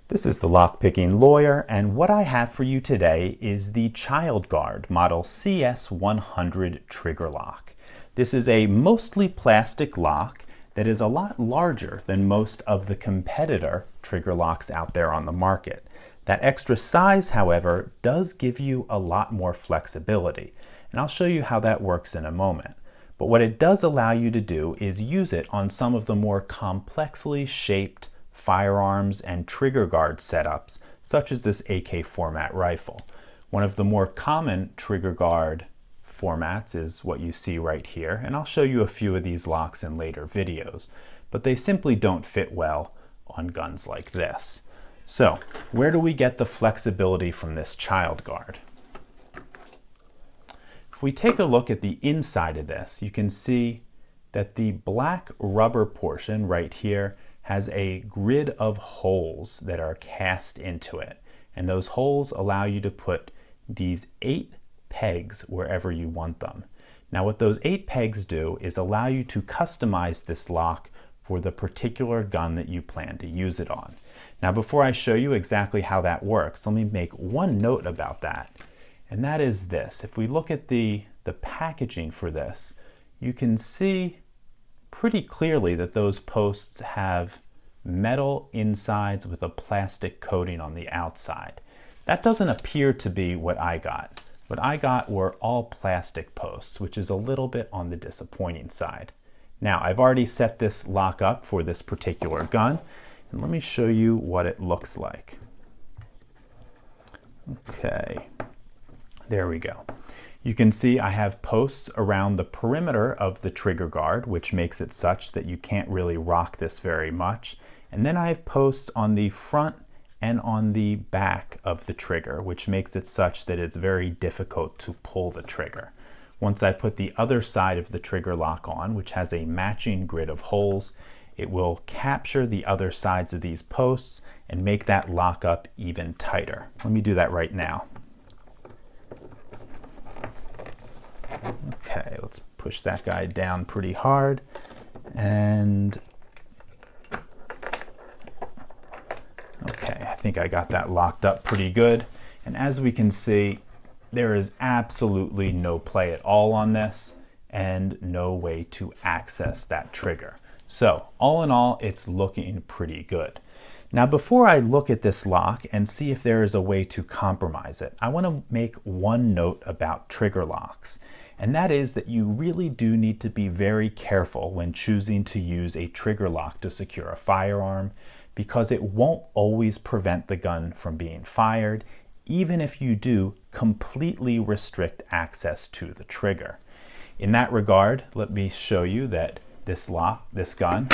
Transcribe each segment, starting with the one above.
This is the Lockpicking Lawyer, and what I have for you today is the Child Guard model CS-100 trigger lock. This is a mostly plastic lock that is a lot larger than most of the competitor trigger locks out there on the market. That extra size, however, does give you a lot more flexibility, and I'll show you how that works in a moment. But what it does allow you to do is use it on some of the more complexly shaped firearms and trigger guard setups, such as this AK format rifle. One of the more common trigger guard formats is what you see right here, and I'll show you a few of these locks in later videos, but they simply don't fit well on guns like this. So, where do we get the flexibility from this Child Guard? If we take a look at the inside of this, you can see that the black rubber portion right here has a grid of holes that are cast into it. And those holes allow you to put these 8 pegs wherever you want them. Now what those 8 pegs do is allow you to customize this lock for the particular gun that you plan to use it on. Now before I show you exactly how that works, let me make one note about that. And that is this. If we look at the packaging for this, you can see pretty clearly that those posts have metal insides with a plastic coating on the outside. That doesn't appear to be what I got. What I got were all plastic posts, which is a little bit on the disappointing side. Now, I've already set this lock up for this particular gun, and let me show you what it looks like. Okay, there we go. You can see I have posts around the perimeter of the trigger guard, which makes it such that you can't really rock this very much. And then I have posts on the front and on the back of the trigger, which makes it such that it's very difficult to pull the trigger. Once I put the other side of the trigger lock on, which has a matching grid of holes, it will capture the other sides of these posts and make that lock up even tighter. Let me do that right now. Okay, let's push that guy down pretty hard, and okay, I think I got that locked up pretty good. And as we can see, there is absolutely no play at all on this and no way to access that trigger. So all in all, it's looking pretty good. Now before I look at this lock and see if there is a way to compromise it, I want to make one note about trigger locks. And that is that you really do need to be very careful when choosing to use a trigger lock to secure a firearm, because it won't always prevent the gun from being fired, even if you do completely restrict access to the trigger. In that regard, let me show you that this gun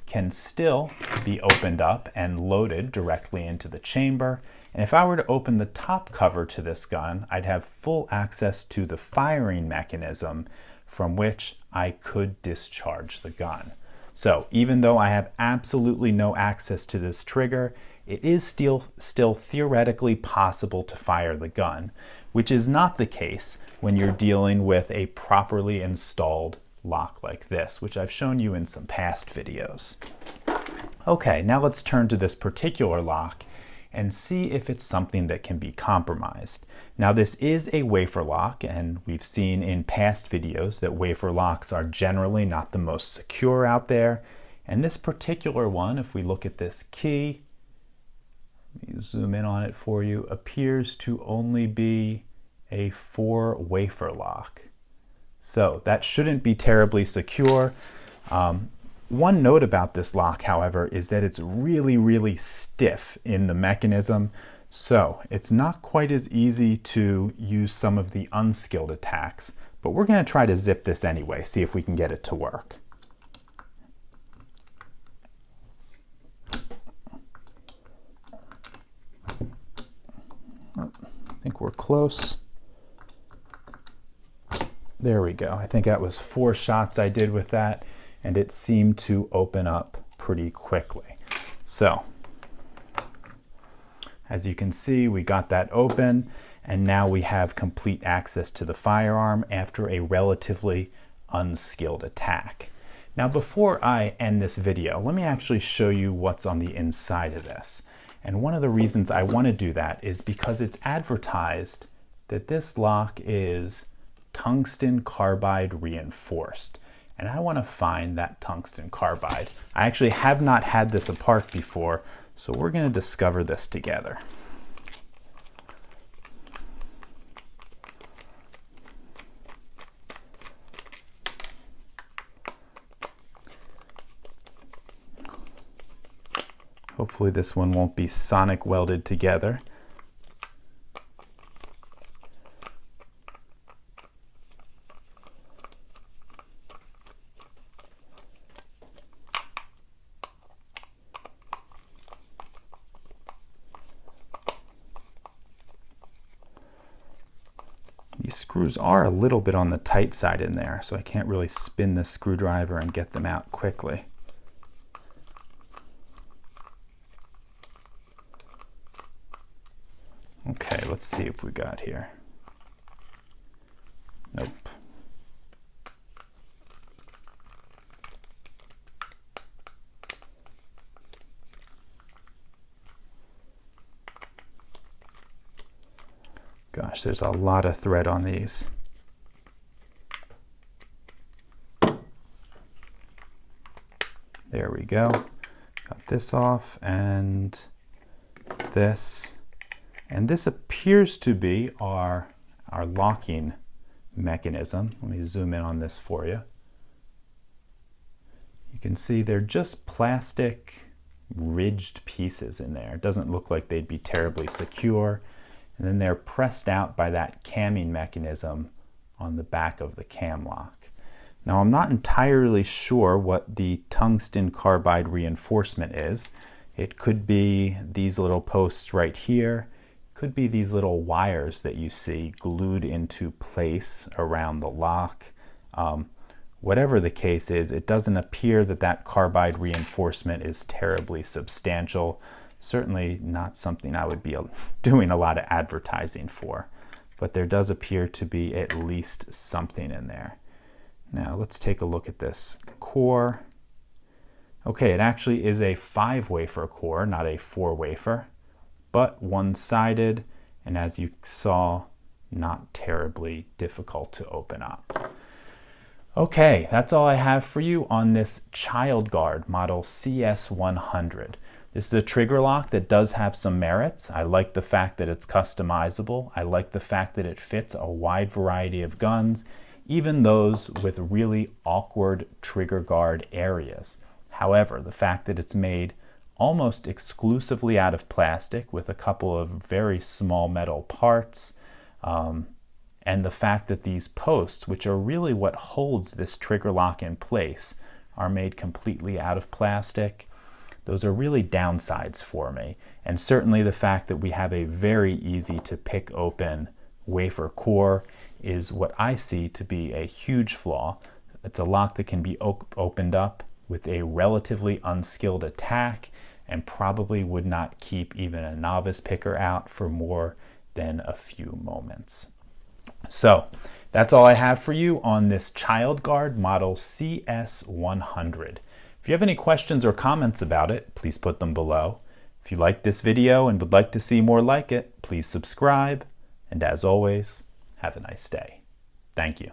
can still be opened up and loaded directly into the chamber. And if I were to open the top cover to this gun, I'd have full access to the firing mechanism from which I could discharge the gun. So even though I have absolutely no access to this trigger, it is still theoretically possible to fire the gun, which is not the case when you're dealing with a properly installed lock like this, which I've shown you in some past videos. Okay, now let's turn to this particular lock and see if it's something that can be compromised. Now this is a wafer lock, and we've seen in past videos that wafer locks are generally not the most secure out there. And this particular one, if we look at this key, let me zoom in on it for you, appears to only be a 4 wafer lock. So that shouldn't be terribly secure. One note about this lock, however, is that it's really, really stiff in the mechanism. So it's not quite as easy to use some of the unskilled attacks, but we're going to try to zip this anyway, see if we can get it to work. I think we're close. There we go. I think that was 4 shots I did with that, and it seemed to open up pretty quickly. So, as you can see, we got that open, and now we have complete access to the firearm after a relatively unskilled attack. Now before I end this video, let me actually show you what's on the inside of this. And one of the reasons I want to do that is because it's advertised that this lock is tungsten carbide reinforced. And I want to find that tungsten carbide. I actually have not had this apart before, so we're going to discover this together. Hopefully this one won't be sonic welded together. These screws are a little bit on the tight side in there, so I can't really spin the screwdriver and get them out quickly. Okay, let's see if we got here. Nope. Gosh, there's a lot of thread on these. There we go. Got this off and this. And this appears to be our locking mechanism. Let me zoom in on this for you. You can see they're just plastic ridged pieces in there. It doesn't look like they'd be terribly secure. And then they're pressed out by that camming mechanism on the back of the cam lock. Now I'm not entirely sure what the tungsten carbide reinforcement is. It could be these little posts right here. Could be these little wires that you see glued into place around the lock. Whatever the case is, it doesn't appear that that carbide reinforcement is terribly substantial. Certainly not something I would be doing a lot of advertising for, but there does appear to be at least something in there. Now let's take a look at this core. Okay, it actually is a 5-wafer core, not a 4-wafer. But one-sided, and as you saw, not terribly difficult to open up. Okay, that's all I have for you on this child guard model CS-100. This is a trigger lock that does have some merits. I like the fact that it's customizable. I like the fact that it fits a wide variety of guns, even those with really awkward trigger guard areas. However, the fact that it's made almost exclusively out of plastic with a couple of very small metal parts, and the fact that these posts, which are really what holds this trigger lock in place, are made completely out of plastic. Those are really downsides for me. And certainly the fact that we have a very easy to pick open wafer core is what I see to be a huge flaw. It's a lock that can be opened up with a relatively unskilled attack and probably would not keep even a novice picker out for more than a few moments. So that's all I have for you on this child guard model CS-100. If you have any questions or comments about it, please put them below. If you liked this video and would like to see more like it, please subscribe. And as always, have a nice day. Thank you.